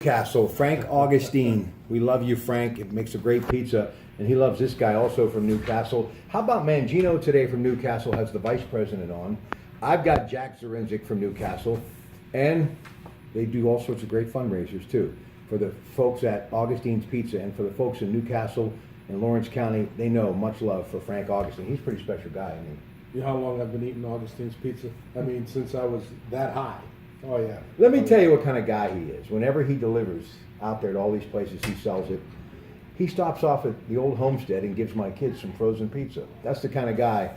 Newcastle, Frank Augustine. We love you, Frank. It makes a great pizza. And he loves this guy also from Newcastle. How about Mangino today from Newcastle has the vice president on. I've got Jack Zarinzik from Newcastle. And they do all sorts of great fundraisers too. For the folks at Augustine's Pizza and for the folks in Newcastle and Lawrence County, they know much love for Frank Augustine. He's a pretty special guy. I mean, You know how long I've been eating Augustine's Pizza? I mean, since I was that high. Oh, yeah. let me tell you what kind of guy he is. Whenever he delivers out there to all these places he sells it, he stops off at the old homestead and gives my kids some frozen pizza. That's the kind of guy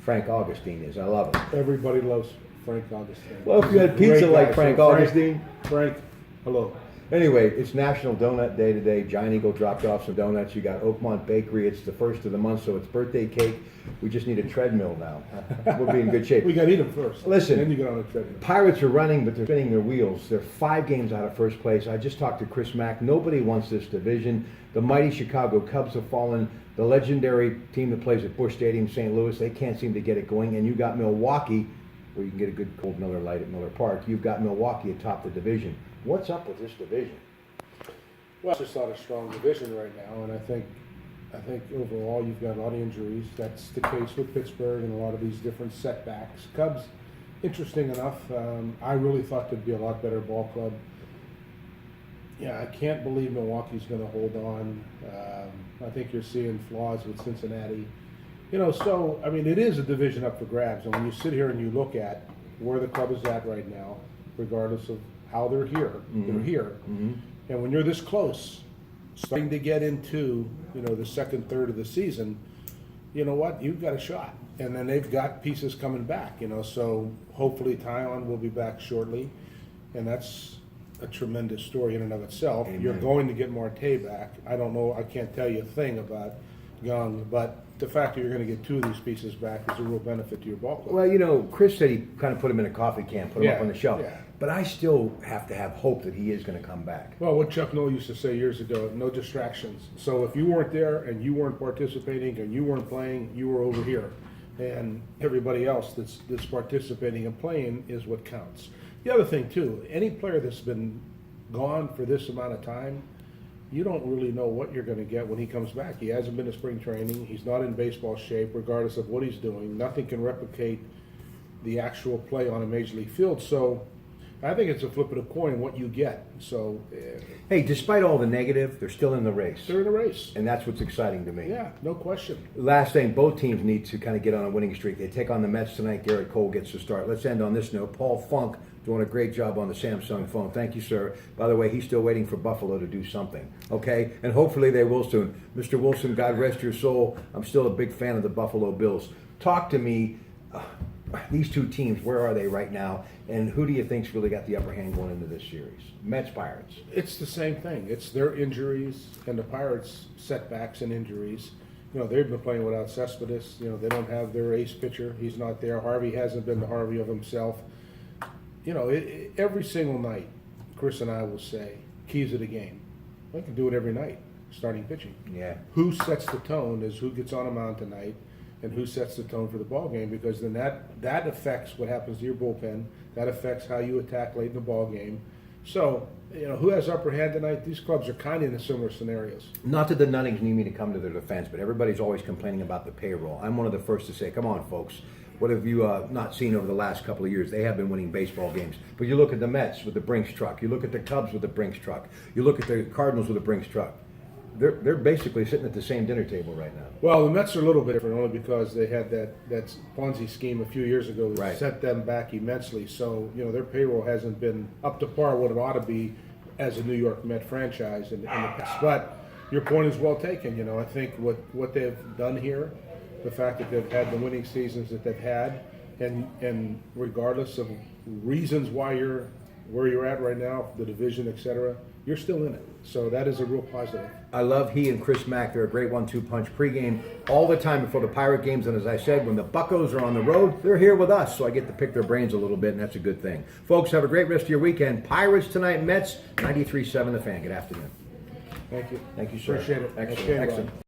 Frank Augustine is. I love him. Everybody loves Frank Augustine. Well, if you had pizza like Frank Augustine. Frank, hello. Anyway, it's National Donut Day today. Giant Eagle dropped off some donuts. You got Oakmont Bakery. It's the first of the month, so it's birthday cake. We just need a treadmill now. We'll be in good shape. We got to eat them first. Listen, Then you get on a treadmill. Pirates are running, but they're spinning their wheels. They're 5 games out of first place. I just talked to Chris Mack. Nobody wants this division. The mighty Chicago Cubs have fallen. The legendary team that plays at Busch Stadium, St. Louis, they can't seem to get it going. And you got Milwaukee, where you can get a good cold Miller Lite at Miller Park. You've got Milwaukee atop the division. What's up with this division? Well, it's just not a strong division right now, and I think overall you've got a lot of injuries. That's the case with Pittsburgh and a lot of these different setbacks. Cubs, interesting enough, I really thought they'd be a lot better ball club. Yeah, I can't believe Milwaukee's going to hold on. I think you're seeing flaws with Cincinnati. You know, so, I mean, it is a division up for grabs, and when you sit here and you look at where the club is at right now, regardless of how they're here, they're here. Mm-hmm. And when you're this close, starting to get into, you know, the second third of the season, you know what, you've got a shot. And then they've got pieces coming back, you know, so hopefully Tyon will be back shortly. And that's a tremendous story in and of itself. Amen. You're going to get Marte back. I don't know, I can't tell you a thing about Young, but the fact that you're going to get 2 of these pieces back is a real benefit to your ball club. Well, you know, Chris said he kind of put him in a coffee can, put him up Yeah, on the shelf. yeah. But I still have to have hope that he is going to come back. Well, what Chuck Noll used to say years ago, no distractions. So if you weren't there and you weren't participating and you weren't playing, you were over here. And everybody else that's participating and playing is what counts. The other thing, too, any player that's been gone for this amount of time, you don't really know what you're going to get when he comes back. He hasn't been to spring training. He's not in baseball shape, regardless of what he's doing. Nothing can replicate the actual play on a major league field. So I think it's a flip of the coin what you get. So, Hey, despite all the negative, they're still in the race. they're in a race. And that's what's exciting to me. Yeah, no question. Last thing, both teams need to kind of get on a winning streak. They take on the Mets tonight. Garrett Cole gets to start. Let's end on this note. Paul Funk doing a great job on the Samsung phone. Thank you, sir. By the way, he's still waiting for Buffalo to do something. Okay? And hopefully they will soon. Mr. Wilson, God rest your soul. I'm still a big fan of the Buffalo Bills. Talk to me. These 2 teams, where are they right now? And who do you think's really got the upper hand going into this series? Mets, Pirates. It's the same thing. It's their injuries and the Pirates' setbacks and injuries. You know, they've been playing without Cespedes. You know, they don't have their ace pitcher. He's not there. Harvey hasn't been the Harvey of himself. You know, every single night, Chris and I will say, keys of the game. I can do it every night, starting pitching. Yeah. Who sets the tone is who gets on a mound tonight and who sets the tone for the ball game, because then that affects what happens to your bullpen. That affects how you attack late in the ball game. So, you know, who has upper hand tonight? These clubs are kind of in similar scenarios. Not that the Nunnings need me to come to their defense, but everybody's always complaining about the payroll. I'm one of the first to say, come on, folks. What have you not seen over the last couple of years? They have been winning baseball games. But you look at the Mets with the Brinks truck. You look at the Cubs with the Brinks truck. You look at the Cardinals with the Brinks truck. They're basically sitting at the same dinner table right now. Well, the Mets are a little bit different only because they had that Ponzi scheme a few years ago that Right. set them back immensely. So, you know, their payroll hasn't been up to par what it ought to be as a New York Met franchise in the past. But your point is well taken. You know, I think what they've done here, the fact that they've had the winning seasons that they've had, and regardless of reasons why you're where you're at right now, the division, etc., you're still in it. So that is a real positive. I love he and Chris Mack. They're a great 1-2 punch pregame all the time before the Pirate games. And as I said, when the Buccos are on the road, they're here with us. So I get to pick their brains a little bit, and that's a good thing. Folks, have a great rest of your weekend. Pirates tonight, Mets, 93.7 The Fan. Good afternoon. Thank you. Thank you, sir. Appreciate it. Excellent. Okay, Excellent. Ron.